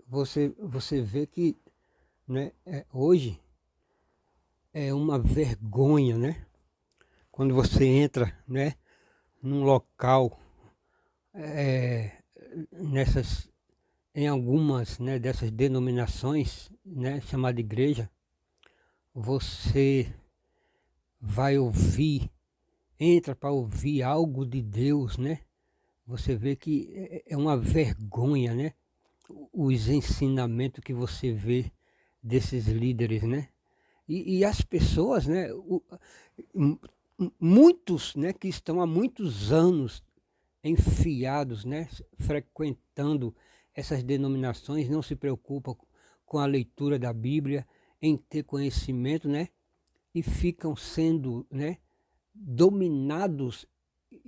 Você vê que, né, hoje é uma vergonha, né? Quando você entra, né, num local, é, nessas, em algumas, né, dessas denominações, né, chamada igreja, você vai ouvir, entra para ouvir algo de Deus, né? Você vê que é uma vergonha, né? Os ensinamentos que você vê desses líderes, né? E as pessoas, né? M- muitos, né? Que estão há muitos anos enfiados, né? Frequentando essas denominações, não se preocupam com a leitura da Bíblia, em ter conhecimento, né? E ficam sendo, né? Dominados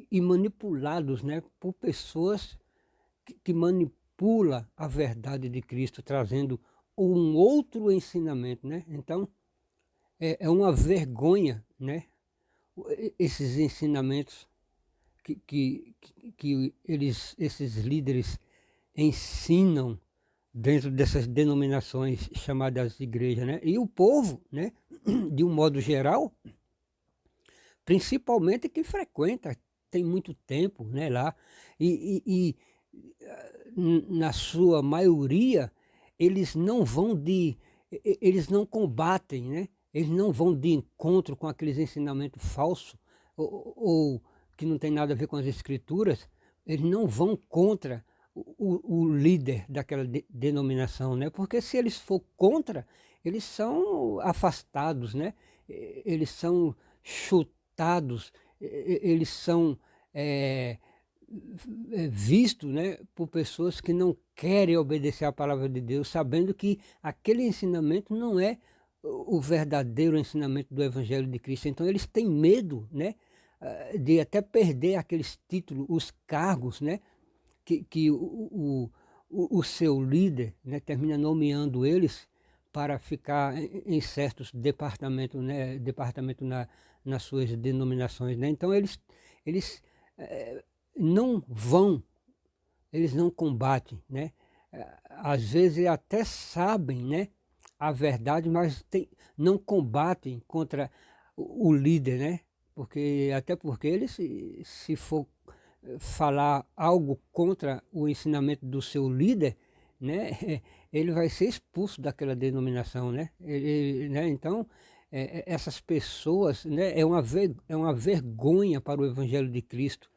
e manipulados, né? Por pessoas que manipula a verdade de Cristo, trazendo um outro ensinamento, né? Então, é uma vergonha, né? Esses ensinamentos que esses líderes ensinam dentro dessas denominações chamadas igreja, né? E o povo, né? De um modo geral, principalmente quem frequenta, tem muito tempo, né? Lá e na sua maioria, eles não vão eles não combatem, né? Eles não vão de encontro com aqueles ensinamentos falsos ou que não tem nada a ver com as escrituras, eles não vão contra o líder daquela denominação, né? Porque se eles for contra, eles são afastados, né? Eles são chutados, eles são é, visto, né, por pessoas que não querem obedecer à palavra de Deus, sabendo que aquele ensinamento não é o verdadeiro ensinamento do Evangelho de Cristo. Então eles têm medo, né, de até perder aqueles títulos, os cargos, né, que o seu líder, né, termina nomeando eles para ficar em certos departamentos, né, nas suas denominações, né? Então eles não vão, eles não combatem, né? Às vezes até sabem, né, a verdade, mas não combatem contra o líder, né? Porque até porque ele se for falar algo contra o ensinamento do seu líder, né, ele vai ser expulso daquela denominação, né? Né? Então, essas pessoas, né, é uma vergonha para o Evangelho de Cristo.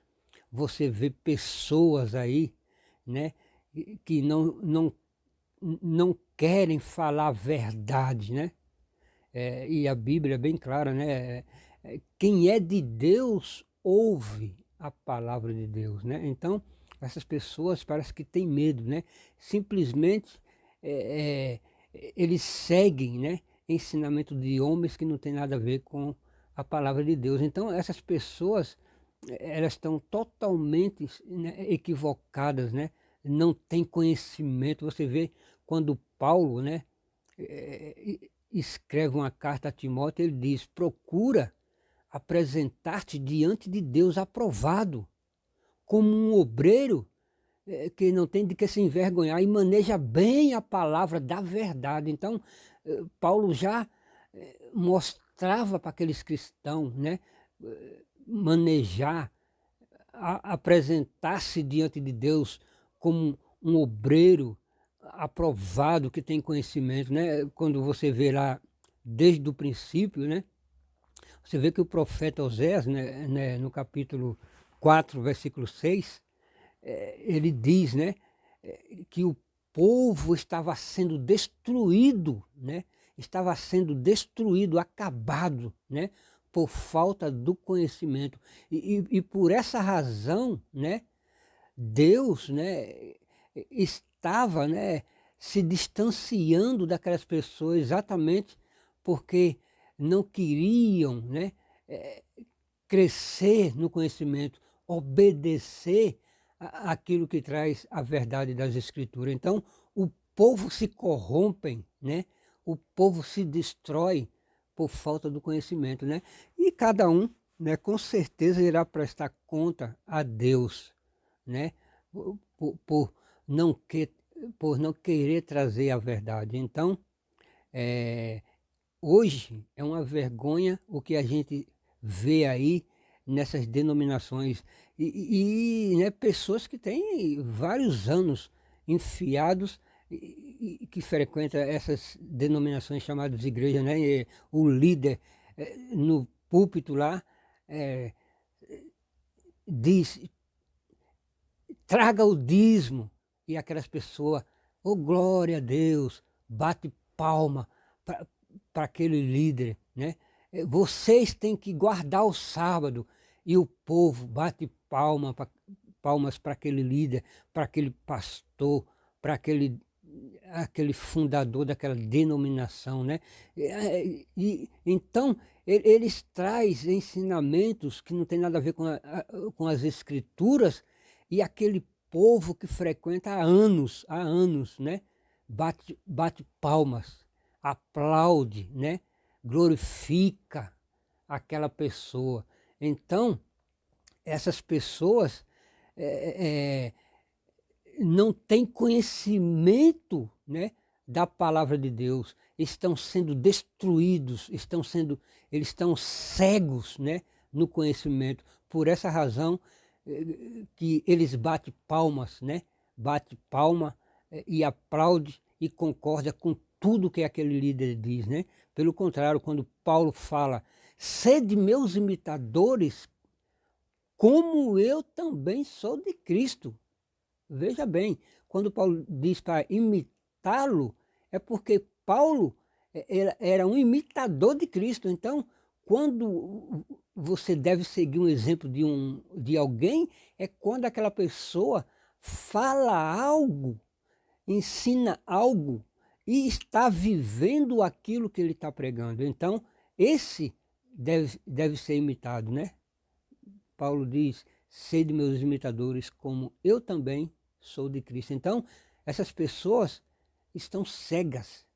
Você vê pessoas aí, né, que não querem falar a verdade, né? E a Bíblia é bem clara, né? Quem é de Deus ouve a palavra de Deus, né? Então, essas pessoas parece que têm medo, né? Simplesmente é, eles seguem, né? Ensinamento de homens que não tem nada a ver com a palavra de Deus. Então, essas pessoas, elas estão totalmente, né, equivocadas, né? Não têm conhecimento. Você vê quando Paulo, né? Escreve uma carta a Timóteo, ele diz: procura apresentar-te diante de Deus aprovado, como um obreiro que não tem de que se envergonhar e maneja bem a palavra da verdade. Então, Paulo já mostrava para aqueles cristãos, né, manejar, apresentar-se diante de Deus como um obreiro aprovado que tem conhecimento, né? Quando você vê lá desde o princípio, né? Você vê que o profeta Oséias, né, no capítulo 4, versículo 6, ele diz, né, que o povo estava sendo destruído, né? Estava sendo destruído, acabado, né? Por falta do conhecimento. E por essa razão, né? Deus, né? Estava, né? Se distanciando daquelas pessoas exatamente porque não queriam, né? Crescer no conhecimento, obedecer aquilo que traz a verdade das Escrituras. Então, o povo se corrompe, né? O povo se destrói por falta do conhecimento, né? E cada um, né, com certeza irá prestar conta a Deus, né? Por não por não querer trazer a verdade. Então, eh, hoje é uma vergonha o que a gente vê aí nessas denominações né, pessoas que têm vários anos enfiados e que frequentam essas denominações chamadas de igreja, né? E o líder no púlpito lá eh, diz: traga o dízimo, e aquelas pessoas, oh glória a Deus, bate palma para aquele líder, né? Vocês têm que guardar o sábado, e o povo bate palmas para aquele líder, para aquele pastor, para aquele fundador daquela denominação, né? Então eles trazem ensinamentos que não tem nada a ver com as escrituras, e aquele povo que frequenta há anos, né? Bate palmas, aplaude, né? Glorifica aquela pessoa. Então, essas pessoas eh, não têm conhecimento, né, da palavra de Deus, estão sendo destruídos, eles estão cegos, né, no conhecimento. Por essa razão que eles batem palmas, né, bate palma e aplaude e concorda com tudo que aquele líder diz, né? Pelo contrário, quando Paulo fala, sede meus imitadores, como eu também sou de Cristo. Veja bem, quando Paulo diz para imitá-lo, é porque Paulo era um imitador de Cristo. Então, quando você deve seguir um exemplo de alguém, é quando aquela pessoa fala algo, ensina algo e está vivendo aquilo que ele está pregando. Então, esse deve ser imitado, né? Paulo diz, sede meus imitadores, como eu também sou de Cristo. Então, essas pessoas estão cegas,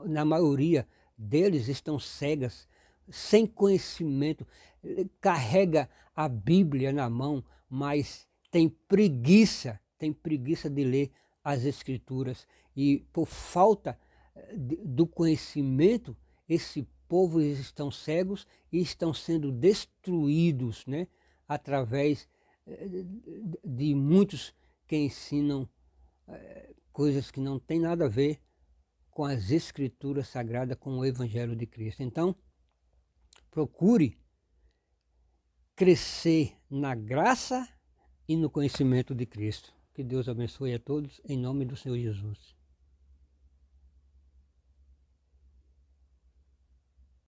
na maioria deles estão cegas, sem conhecimento, carrega a Bíblia na mão, mas tem preguiça de ler as Escrituras, e por falta do conhecimento, esse povo estão cegos e estão sendo destruídos, né? Através de muitos que ensinam coisas que não têm nada a ver com as Escrituras Sagradas, com o Evangelho de Cristo. Então, procure crescer na graça e no conhecimento de Cristo. Que Deus abençoe a todos, em nome do Senhor Jesus.